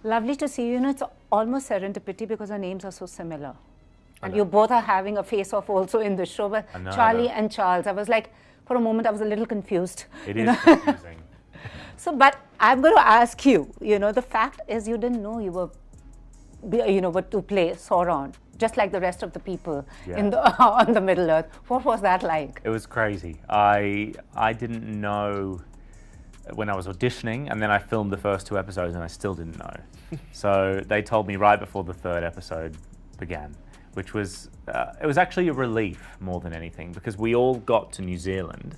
Lovely to see you. You know, it's almost serendipity because our names are so similar. And you both are having a face-off also in the show. But Charlie and Charles, I was like, for a moment, I was a little confused. It is confusing. So, but I'm going to ask you, you know, the fact is you didn't know you were, you know, to play Sauron, just like the rest of the people in the, on the Middle Earth. What was that like? It was crazy. I didn't know when I was auditioning, and then I filmed the first 2 episodes and I still didn't know. So they told me right before the 3rd episode began, which was, it was actually a relief more than anything, because we all got to New Zealand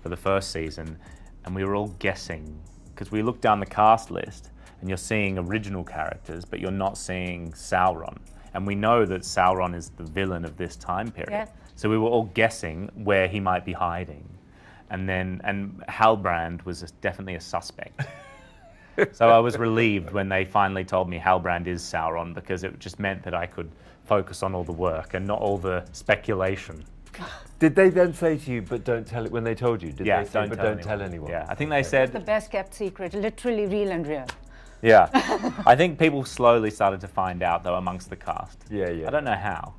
for the first season and we were all guessing, because we looked down the cast list and you're seeing original characters, but you're not seeing Sauron. And we know that Sauron is the villain of this time period. Yeah. So we were all guessing where he might be hiding. And Halbrand was definitely a suspect. So I was relieved when they finally told me Halbrand is Sauron, because it just meant that I could focus on all the work and not all the speculation. Did they then say to you, but don't tell it, when they told you? Did they say, don't tell anyone? Yeah, I think they said... The best kept secret, literally real and real. Yeah. I think people slowly started to find out, though, amongst the cast. Yeah, yeah. I don't know how.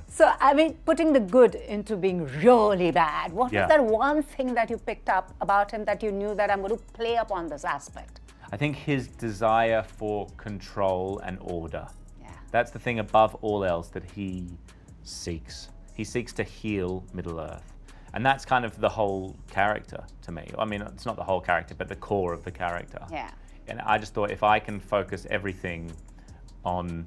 So, I mean, putting the good into being really bad, what was that one thing that you picked up about him that you knew that I'm going to play up on this aspect? I think his desire for control and order. Yeah. That's the thing above all else that he seeks. He seeks to heal Middle-earth. And that's kind of the whole character to me. I mean, it's not the whole character, but the core of the character. Yeah. And I just thought if I can focus everything on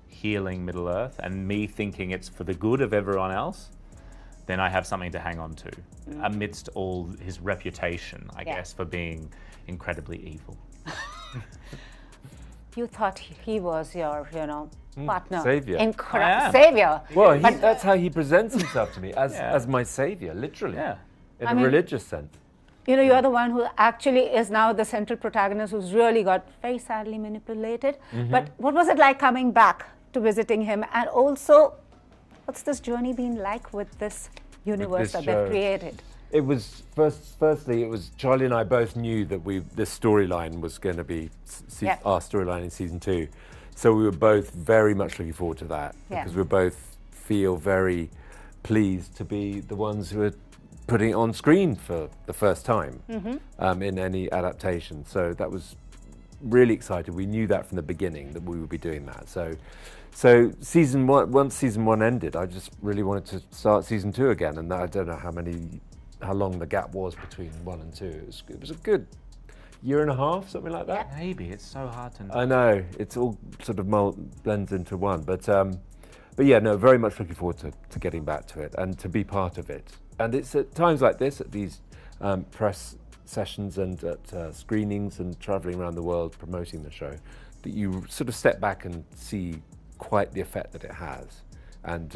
healing Middle-earth and me thinking it's for the good of everyone else, then I have something to hang on to amidst all his reputation, I guess, for being incredibly evil. You thought he was your, you know, partner. Savior. Savior. Well, that's how he presents himself to me, as my savior, literally. Yeah. In a religious sense. You know, you're the one who actually is now the central protagonist who's really got very sadly manipulated. But what was it like coming back to visiting him? And also, what's this journey been like with this universe that they've created? It was, firstly, it was Charlie and I both knew that this storyline was going to be our storyline in season 2. So we were both very much looking forward to that, because we both feel very pleased to be the ones who are putting it on screen for the first time in any adaptation. So that was really exciting. We knew that from the beginning that we would be doing that. So season 1, once season 1 ended, I just really wanted to start season 2 again. And I don't know how long the gap was between 1 and 2. It was a good year and a half, something like that. Yeah, maybe. It's so hard to know. I know, it's all sort of blends into one, but yeah, no, very much looking forward to getting back to it and to be part of it. And it's at times like this, at these press sessions and at screenings and travelling around the world promoting the show, that you sort of step back and see quite the effect that it has. And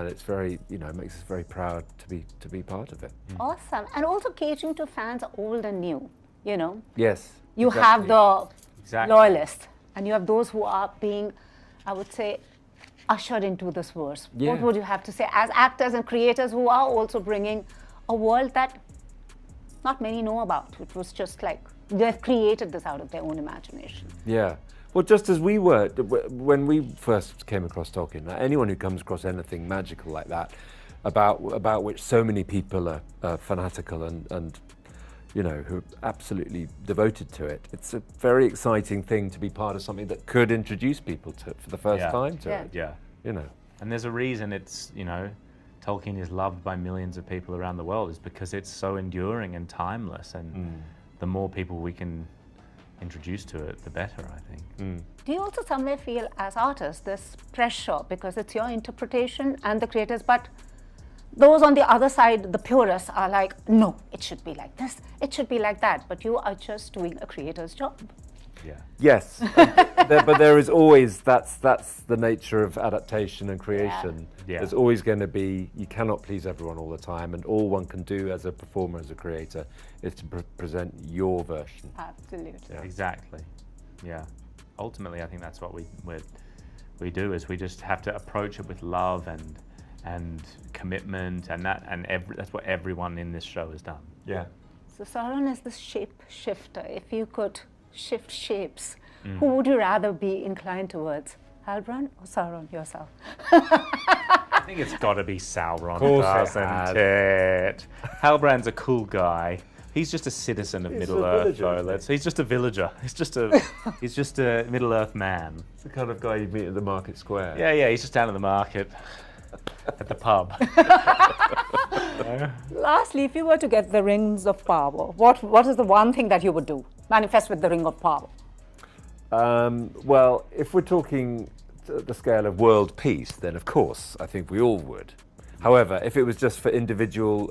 it's very, you know, it makes us very proud to be part of it. Awesome. And also catering to fans old and new, you know. Yes. You have the loyalists, and you have those who are being, I would say, ushered into this verse. Yeah. What would you have to say as actors and creators who are also bringing a world that not many know about? It was just like they've created this out of their own imagination. Yeah. Well, just as we were, when we first came across Tolkien, anyone who comes across anything magical like that, about which so many people are fanatical and you know, who are absolutely devoted to it, it's a very exciting thing to be part of something that could introduce people to it for the first time to it. Yeah. You know. And there's a reason it's, you know, Tolkien is loved by millions of people around the world, is because it's so enduring and timeless, and the more people we can introduce to it, the better, I think. Do you also somewhere feel as artists this pressure, because it's your interpretation and the creators, but those on the other side, the purists, are like, no, it should be like this, it should be like that, but you are just doing a creator's job. Yeah. Yes, but there is always, that's the nature of adaptation and creation. Yeah. There's always going to be, you cannot please everyone all the time, and all one can do as a performer, as a creator, is to present your version. Absolutely. Yeah. Exactly. Yeah. Ultimately, I think that's what we do, is we just have to approach it with love and commitment, and that's what everyone in this show has done. Yeah. So Sauron is the shape shifter. If you could shift shapes, Who would you rather be inclined towards? Halbrand or Sauron yourself? I think it's got to be Sauron, doesn't it? Halbrand's a cool guy. He's just a citizen of Middle-earth, though. He's just a villager. He's just a Middle-earth man. It's the kind of guy you'd meet at the market square. Yeah, he's just down at the market, at the pub. Lastly, if you were to get the rings of power, what is the one thing that you would do? Manifest with the ring of power. Well, if we're talking the scale of world peace, then of course I think we all would. However, if it was just for individual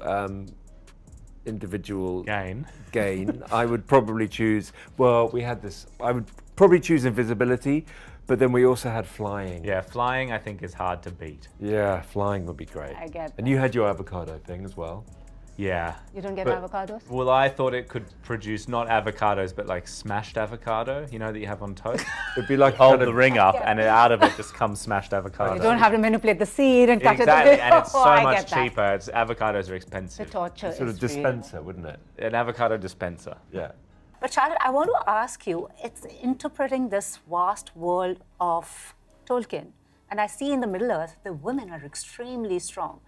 gain, I would probably choose. Well, I would probably choose invisibility, but then we also had flying. Yeah, flying I think is hard to beat. Yeah, flying would be great. I get that. And you had your avocado thing as well. Yeah. You don't get avocados? Well, I thought it could produce not avocados, but like smashed avocado, that you have on toast. It'd be like hold the ring up, and out of it just comes smashed avocado. You don't have to manipulate the seed and cut it. Exactly, and it's so much cheaper. Avocados are expensive. The torture sort of dispenser, wouldn't it? An avocado dispenser. Yeah. But Charlotte, I want to ask you, it's interpreting this vast world of Tolkien. And I see in the Middle-earth, the women are extremely strong.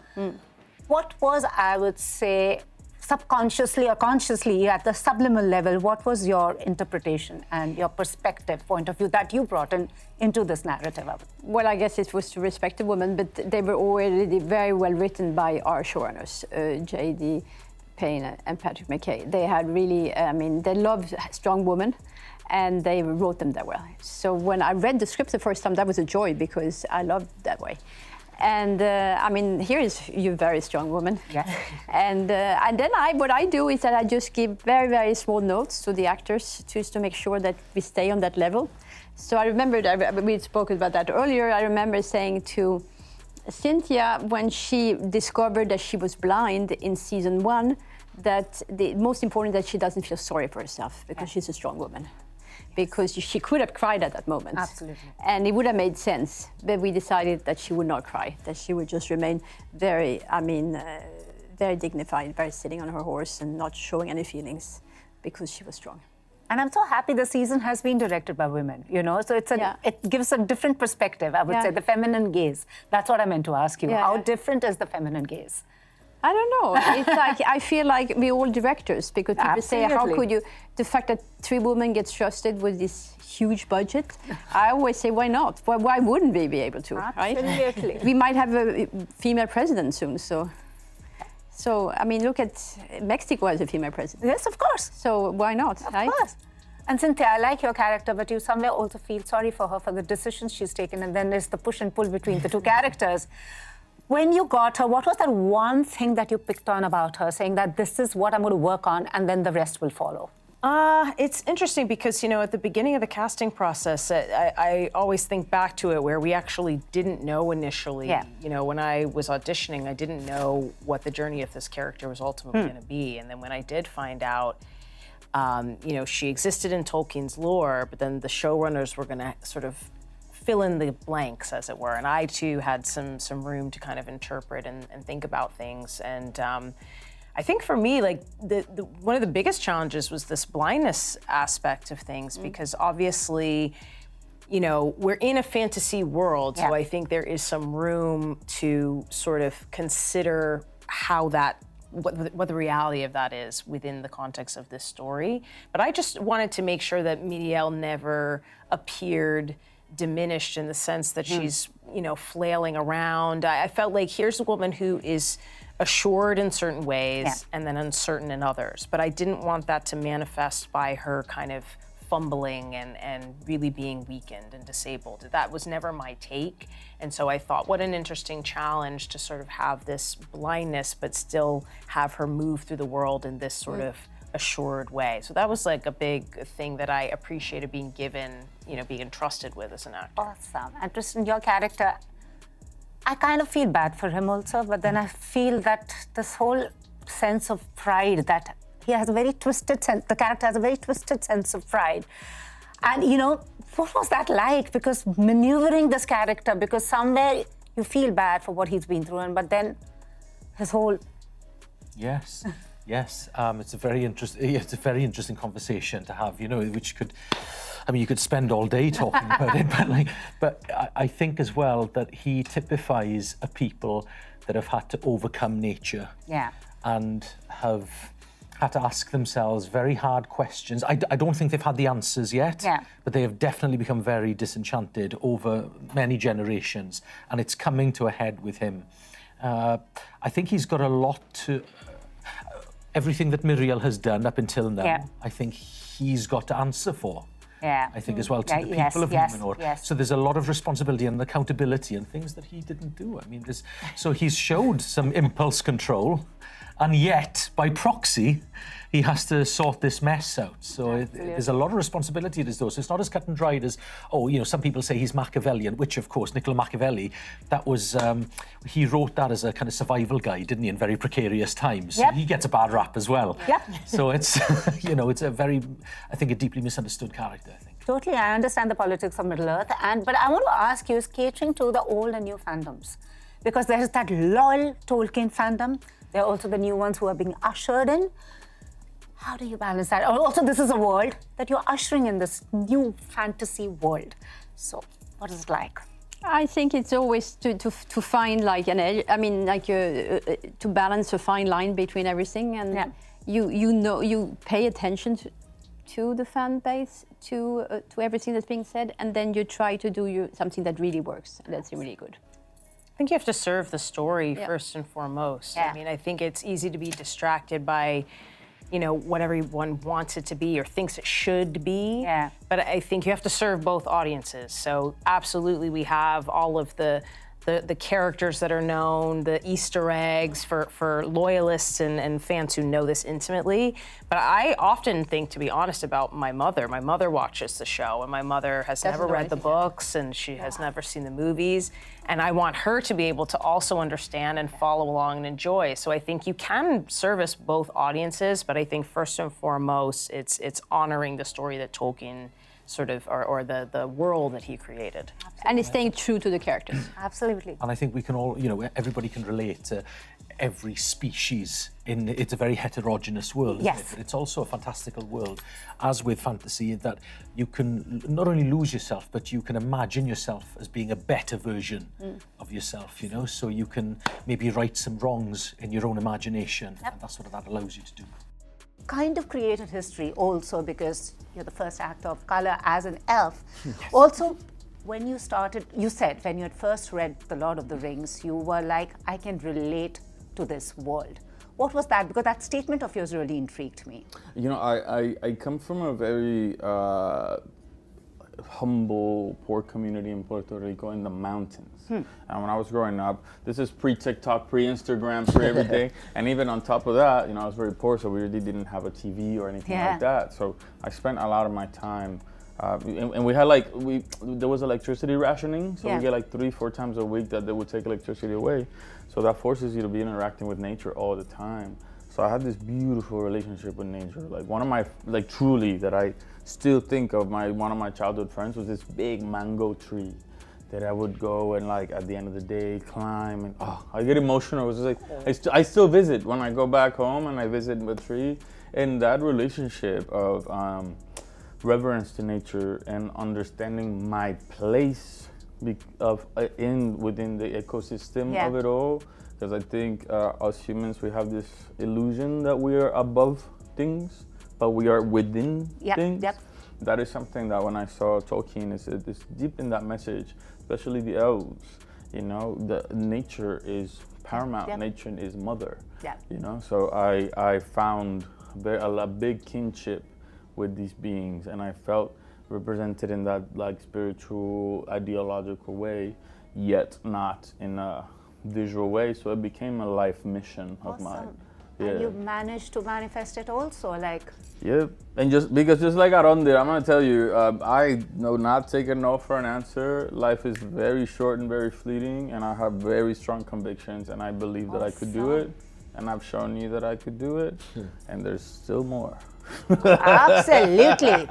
What was, I would say, subconsciously or consciously at the subliminal level, what was your interpretation and your perspective, point of view that you brought into this narrative? Well, I guess it was to respect the women, but they were already very well written by our showrunners, J.D. Payne and Patrick McKay. They had really, they loved strong women, and they wrote them that well. So when I read the script the first time, that was a joy because I loved that way. And here is you very strong woman. Yeah. And then what I do is that I just give very, very small notes to the actors just to make sure that we stay on that level. So I remember, we spoke about that earlier, I remember saying to Cynthia when she discovered that she was blind in season 1, that the most important that she doesn't feel sorry for herself because she's a strong woman. Because she could have cried at that moment. Absolutely. And it would have made sense, but we decided that she would not cry, that she would just remain very, very dignified, very sitting on her horse and not showing any feelings because she was strong. And I'm so happy the season has been directed by women, so it gives a different perspective, I would say, the feminine gaze. That's what I meant to ask you. Yeah. How different is the feminine gaze? I don't know. It's like, I feel like we're all directors because people say, how could you, the fact that 3 women get trusted with this huge budget, I always say, why not? Why wouldn't we be able to, Absolutely. right? We might have a female president soon, so look at Mexico as a female president. Yes, of course. So why not, Of right? course. And Cynthia, I like your character, but you somewhere also feel sorry for her for the decisions she's taken, and then there's the push and pull between the two characters. When you got her, what was that one thing that you picked on about her, saying that this is what I'm going to work on and then the rest will follow? It's interesting because, at the beginning of the casting process, I always think back to it where we actually didn't know initially. Yeah. When I was auditioning, I didn't know what the journey of this character was ultimately going to be. And then when I did find out, she existed in Tolkien's lore, but then the showrunners were going to sort of fill in the blanks, as it were. And I, too, had some room to kind of interpret and think about things. And I think for me, like, one of the biggest challenges was this blindness aspect of things, because obviously, we're in a fantasy world, so I think there is some room to sort of consider how what the reality of that is within the context of this story. But I just wanted to make sure that Miriel never appeared diminished in the sense that she's, flailing around. I felt like here's a woman who is assured in certain ways and then uncertain in others. But I didn't want that to manifest by her kind of fumbling and really being weakened and disabled. That was never my take. And so I thought, what an interesting challenge to sort of have this blindness, but still have her move through the world in this sort of assured way. So that was like a big thing that I appreciated being given, being entrusted with as an actor. Awesome. And Trystan, your character, I kind of feel bad for him also, but then I feel that this whole sense of pride that he has a very twisted sense, the character has a very twisted sense of pride. And, what was that like? Because maneuvering this character, because somewhere you feel bad for what he's been through, but then his whole... Yes. Yes, it's a very interesting conversation to have, which could I mean, you could spend all day talking about it, but I think as well that he typifies a people that have had to overcome nature. Yeah. And have had to ask themselves very hard questions. I don't think they've had the answers yet, but they have definitely become very disenchanted over many generations, and it's coming to a head with him. I think he's got a lot to... everything that Muriel has done up until now, I think he's got to answer for. I think as well to the people of Numenor. So there's a lot of responsibility and accountability and things that he didn't do. I mean, so he's showed some impulse control, and yet, by proxy, he has to sort this mess out. So there's a lot of responsibility to this, though. So it's not as cut and dried as, some people say he's Machiavellian, which, of course, Niccolo Machiavelli, that was, he wrote that as a kind of survival guide, didn't he, in very precarious times. So he gets a bad rap as well. So it's, it's a very, I think, a deeply misunderstood character, I think. Totally, I understand the politics of Middle-earth, but I want to ask you, is catering to the old and new fandoms? Because there's that loyal Tolkien fandom. There are also the new ones who are being ushered in. How do you balance that? Also, this is a world that you're ushering in, this new fantasy world. So, what is it like? I think it's always to find like an edge. I mean, like to balance a fine line between everything, and you pay attention to the fan base, to everything that's being said, and then you try to do something that really works, and that's really good. I think you have to serve the story first and foremost. I mean, I think it's easy to be distracted by, what everyone wants it to be or thinks it should be. But I think you have to serve both audiences. So absolutely, we have all of the characters that are known, the Easter eggs for loyalists and fans who know this intimately. But I often think, to be honest, about my mother. My mother watches the show, and my mother has never read the books, and she has never seen the movies. And I want her to be able to also understand and follow along and enjoy. So I think you can service both audiences, but I think first and foremost, it's honoring the story that Tolkien sort of, or the world that he created. Absolutely. And it's staying true to the characters. Absolutely. And I think we can all, everybody can relate to every species. It's a very heterogeneous world, isn't it? But it's also a fantastical world, as with fantasy, that you can not only lose yourself, but you can imagine yourself as being a better version of yourself, so you can maybe right some wrongs in your own imagination, and that's what that allows you to do. Kind of created history also because you're the first actor of color as an elf. Also, when you started, you said when you had first read The Lord of the Rings, you were like, I can relate to this world. What was that? Because that statement of yours really intrigued me. I come from a very humble, poor community in Puerto Rico in the mountains. And when I was growing up, this is pre-TikTok, pre-Instagram, pre-everything. And even on top of that, I was very poor, so we really didn't have a TV or anything like that. So I spent a lot of my time, and we had there was electricity rationing, so we get 3-4 times a week that they would take electricity away. So that forces you to be interacting with nature all the time. So I had this beautiful relationship with nature. One of my, truly, that I still think of, one of my childhood friends was this big mango tree that I would go and at the end of the day climb, and I get emotional. It was I still visit when I go back home, and I visit the tree. And that relationship of reverence to nature and understanding my place within the ecosystem of it all. Because I think us humans, we have this illusion that we are above things, but we are within things. That is something that when I saw Tolkien, it's deep in that message, especially the elves. The nature is paramount. Nature is mother. So I found a big kinship with these beings, and I felt represented in that spiritual, ideological way, yet not in a visual way. So it became a life mission of mine. And you managed to manifest it also, and just like Arondir, I'm gonna tell you, I know not taking no for an answer. Life is very short and very fleeting, and I have very strong convictions, and I believe that I could do it, and I've shown you that I could do it, and there's still more. Absolutely.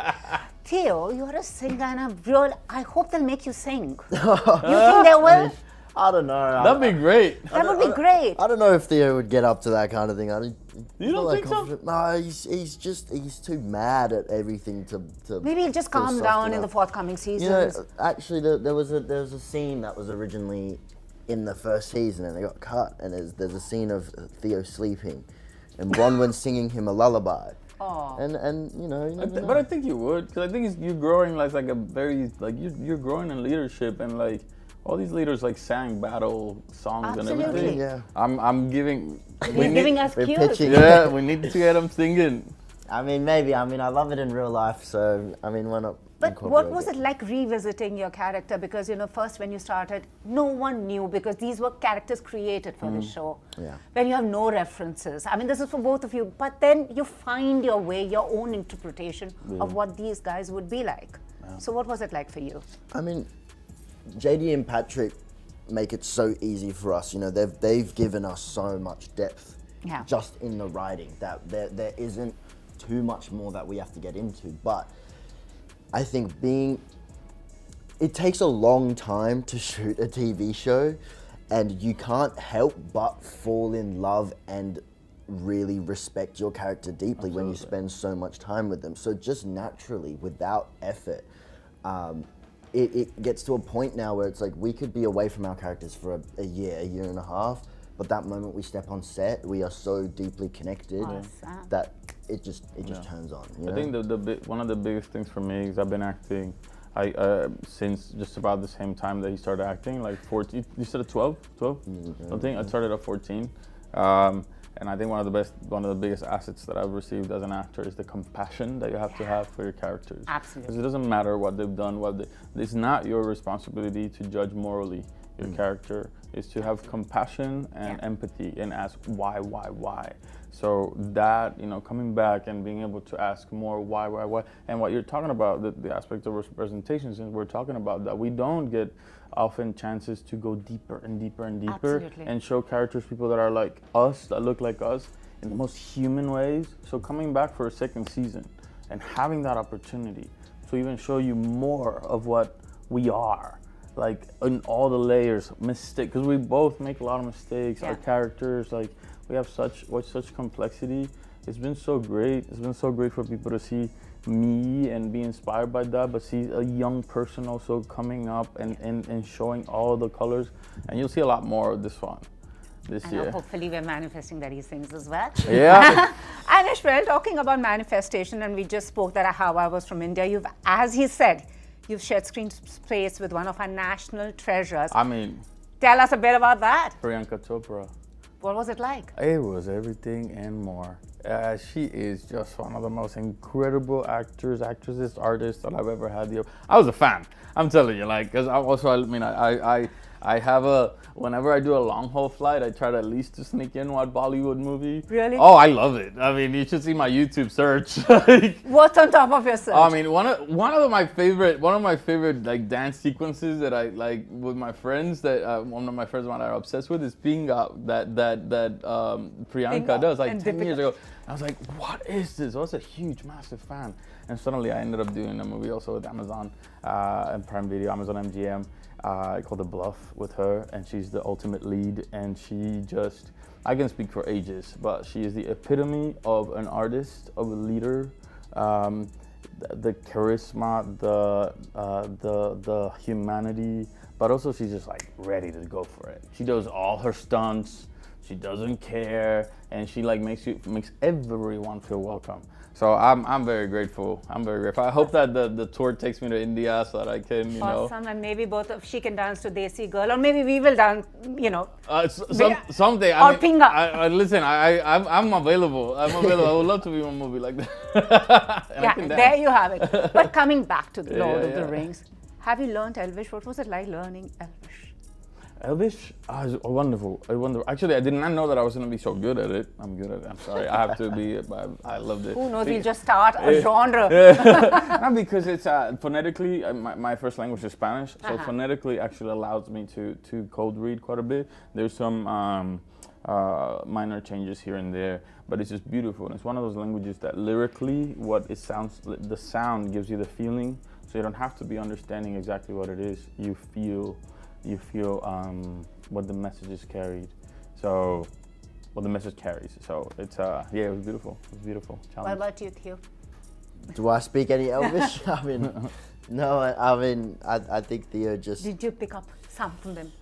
Theo, you're a singer and I hope they'll make you sing. You think they will? I don't know. That'd be great. That would be great. I don't know if Theo would get up to that kind of thing. You don't think so? No, he's too mad at everything to maybe he'll just calm down in the forthcoming seasons. You know, actually, there was a scene that was originally in the first season and it got cut, and there's a scene of Theo sleeping, and Bronwyn singing him a lullaby. Oh. And you know, but I think you would, because I think you're growing like a very you're growing in leadership, and like all these leaders like sang battle songs and everything. Yeah. I'm giving. He's giving us cues. Pitching. Yeah, we need to get them singing. I mean, maybe. I mean, I love it in real life, so I mean, why not? But what was it like revisiting your character? Because, you know, first when you started, no one knew, because these were characters created for the show. Yeah. When you have no references. I mean, this is for both of you. But then you find your way, your own interpretation of what these guys would be like. Yeah. So what was it like for you? I mean, JD and Patrick make it so easy for us. You know, they've given us so much depth just in the writing that there isn't too much more that we have to get into. But I think it takes a long time to shoot a TV show, and you can't help but fall in love and really respect your character deeply when you spend so much time with them. So just naturally, without effort, it gets to a point now where it's like we could be away from our characters for a year and a half, but that moment we step on set, we are so deeply connected that it just turns on. You know? I think one of the biggest things for me is I've been acting since just about the same time that he started acting, like 14. You said 12? 12? I think I started at 14. And I think one of the biggest assets that I've received as an actor is the compassion that you have to have for your characters. Absolutely. Because it doesn't matter what they've done, it's not your responsibility to judge morally your character. Is to have compassion and empathy and ask why. So that, you know, coming back and being able to ask more why, and what you're talking about, the aspect of representation, since we're talking about that, we don't get often chances to go deeper and deeper and deeper. Absolutely. And show characters, people that are like us, that look like us in the most human ways. So coming back for a second season and having that opportunity to even show you more of what we are, like in all the layers, because we both make a lot of mistakes. Our characters, like, we have such complexity. It's been so great. It's been so great for people to see me and be inspired by that, but see a young person also coming up and showing all the colors. And you'll see a lot more of this one this year. Hopefully we're manifesting these things as well. Yeah. And Ismael, talking about manifestation, and we just spoke that how I was from India, as he said, you've shared screen space with one of our national treasures. I mean, tell us a bit about that. Priyanka Chopra. What was it like? It was everything and more. She is just one of the most incredible actresses, artists that I've ever had. I was a fan. I'm telling you, like, because I have whenever I do a long haul flight, I try to at least to sneak in one Bollywood movie. Really? Oh, I love it. I mean, you should see my YouTube search. What's on top of your search? I mean, one of my favorite like dance sequences that I like with my friends, that one of my friends that I'm obsessed with, is Pinga, that Priyanka does, like 10 years ago. I was like, what is this? I was a huge, massive fan. And suddenly I ended up doing a movie also with Amazon and Prime Video, Amazon MGM, called The Bluff with her. And she's the ultimate lead. And she just, I can speak for ages, but she is the epitome of an artist, of a leader. The charisma, the humanity, but also she's just like ready to go for it. She does all her stunts. She doesn't care, and she like makes everyone feel welcome. So I'm very grateful. I hope that the tour takes me to India so that I can, Awesome, and maybe she can dance to Desi Girl, or maybe we will dance, someday. Or Pinga. Listen, I'm available. I would love to be in a movie like that. There you have it. But coming back to the Lord of the Rings, have you learned Elvish? What was it like learning Elvish? Elvish? Wonderful. Actually, I did not know that I was going to be so good at it. I'm good at it. I'm sorry. I have to be. I loved it. Who knows? We'll just start a genre. Not because it's phonetically, my first language is Spanish, so phonetically actually allows me to code read quite a bit. There's some minor changes here and there, but it's just beautiful. And it's one of those languages that lyrically, the sound gives you the feeling, so you don't have to be understanding exactly what it is. You feel what the message is carried. So the message carries. So it's yeah, it was beautiful. It was beautiful. What about you, Theo? Do I speak any Elvish? I mean, no. I mean, I think Theo just. Did you pick up some from them?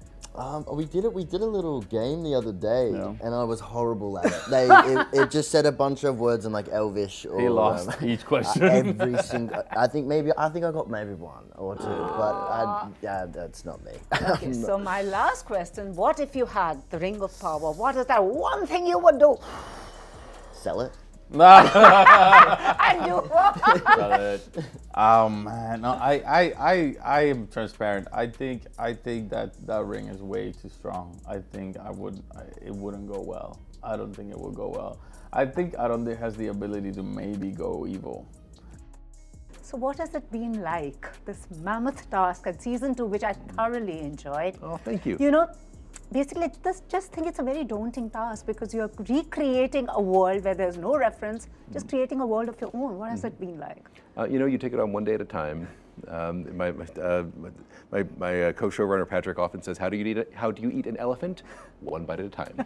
We did it. We did a little game the other day, and I was horrible at it. It just said a bunch of words in like Elvish. Or, he lost each question. Every single. I think I got maybe one or two, but that's not me. Okay, so my last question: what if you had the Ring of Power? What is that one thing you would do? Sell it. And you. Oh man, no, I am transparent. I think that ring is way too strong. I think it wouldn't go well. I don't think it would go well. I think Aronde has the ability to maybe go evil. So what has it been like, this mammoth task at season 2, which I thoroughly enjoyed? Oh, thank you. You know, basically, just think it's a very daunting task because you're recreating a world where there's no reference, just creating a world of your own. What has it been like? You know, you take it on one day at a time. My co-showrunner Patrick often says, "How do you eat an elephant? One bite at a time."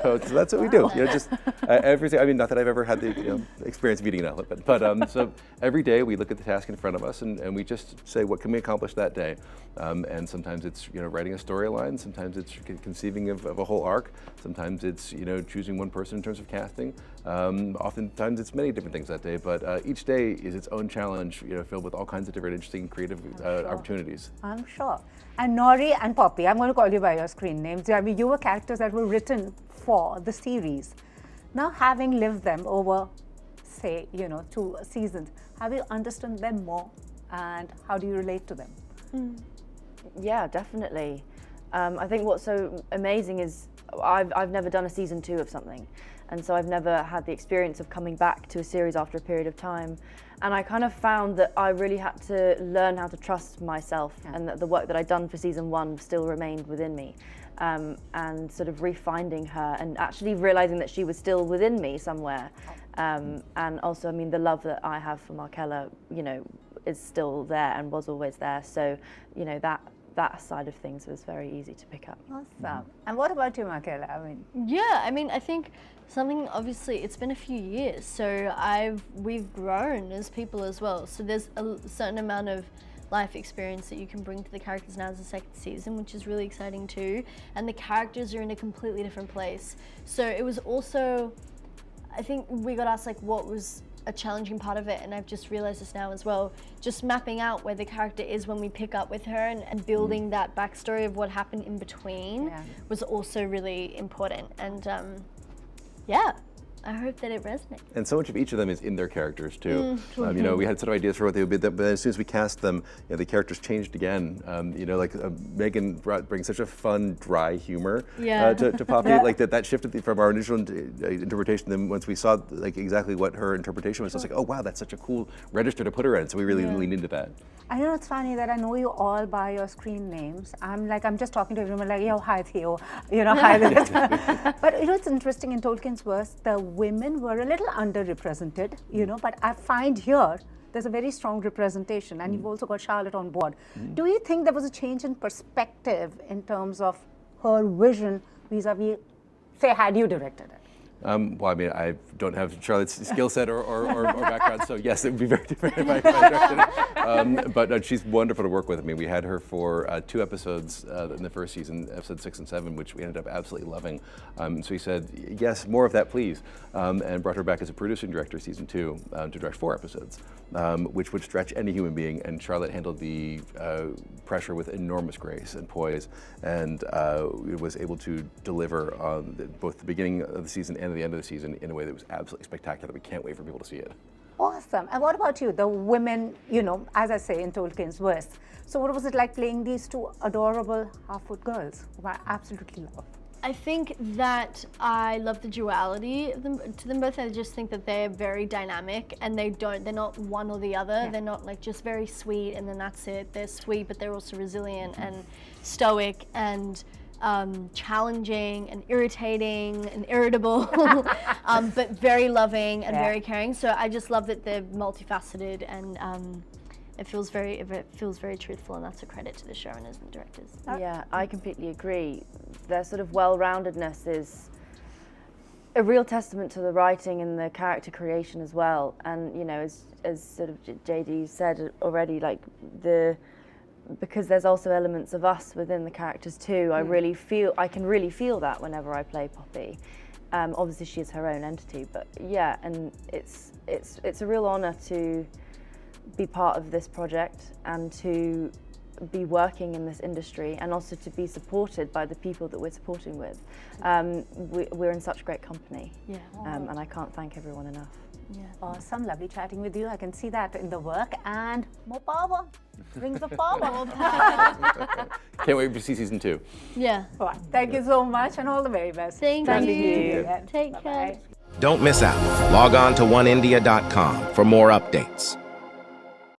So that's what we do. You know, just everything. I mean, not that I've ever had the experience of eating an elephant, but so every day we look at the task in front of us and we just say, what can we accomplish that day? And sometimes it's writing a storyline. Sometimes it's conceiving of a whole arc. Sometimes it's choosing one person in terms of casting. Oftentimes it's many different things that day. But each day is its own challenge, filled with all kinds of different interesting creative opportunities. I'm sure. And Nori and Poppy, I'm going to call you by your screen names. I mean, you were characters that were written for the series. Now, having lived them over, say, 2 seasons, have you understood them more? And how do you relate to them? Yeah, definitely. I think what's so amazing is I've never done a season 2 of something. And so I've never had the experience of coming back to a series after a period of time. And I kind of found that I really had to learn how to trust myself and that the work that I'd done for season 1 still remained within me. And sort of refinding her and actually realizing that she was still within me somewhere. And also, I mean, the love that I have for Markella, is still there and was always there. So, that side of things was very easy to pick up. Awesome. And what about you, Markella? I think something, obviously, it's been a few years, so we've grown as people as well. So there's a certain amount of life experience that you can bring to the characters now as a second season, which is really exciting too. And the characters are in a completely different place. So it was also, I think we got asked what was a challenging part of it, and I've just realized this now as well, just mapping out where the character is when we pick up with her and building that backstory of what happened in between was also really important. And I hope that it resonates. And so much of each of them is in their characters too. We had sort of ideas for what they would be, but as soon as we cast them, the characters changed again. Megan brings such a fun, dry humor to Poppy. That shifted from our initial interpretation. Then once we saw exactly what her interpretation was, I was like, oh wow, that's such a cool register to put her in. So we really leaned into that. I know it's funny that I know you all by your screen names. I'm just talking to everyone hi Theo, hi this. But it's interesting in Tolkien's verse, the women were a little underrepresented, but I find here there's a very strong representation, and you've also got Charlotte on board. Do you think there was a change in perspective in terms of her vision vis-a-vis, say, had you directed it? Well, I mean, I don't have Charlotte's skill set or background, so yes, it would be very different if I directed it. But she's wonderful to work with. I mean, we had her for 2 episodes in the first season, episode 6 and 7, which we ended up absolutely loving. So he said, yes, more of that, please, and brought her back as a producing director season 2 to direct 4 episodes, which would stretch any human being. And Charlotte handled the pressure with enormous grace and poise, and was able to deliver on both the beginning of the season and the end of the season in a way that was absolutely spectacular. We can't wait for people to see it. Awesome. And what about you? The women, as I say in Tolkien's verse. So what was it like playing these 2 adorable half-foot girls who I absolutely love? I think that I love the duality to them both. I just think that they're very dynamic and they're not one or the other. They're not just very sweet and then that's it. They're sweet, but they're also resilient and stoic and challenging and irritating and irritable, but very loving and very caring. So I just love that they're multifaceted and it feels very truthful, and that's a credit to the showrunners and directors. Yeah, I completely agree. Their sort of well-roundedness is a real testament to the writing and the character creation as well. And you know, as sort of JD said already, like because there's also elements of us within the characters too. I can really feel that whenever I play Poppy. Obviously, she is her own entity, but yeah, and it's a real honour to be part of this project and to be working in this industry, and also to be supported by the people that we're supporting with. We're in such great company, and I can't thank everyone enough. Yeah. Awesome, lovely chatting with you. I can see that in the work, and more power, rings of power. Can't wait to see season 2. Yeah. Well, thank you so much, and all the very best. Thank you. Take care. Don't miss out. Log on to oneindia.com for more updates.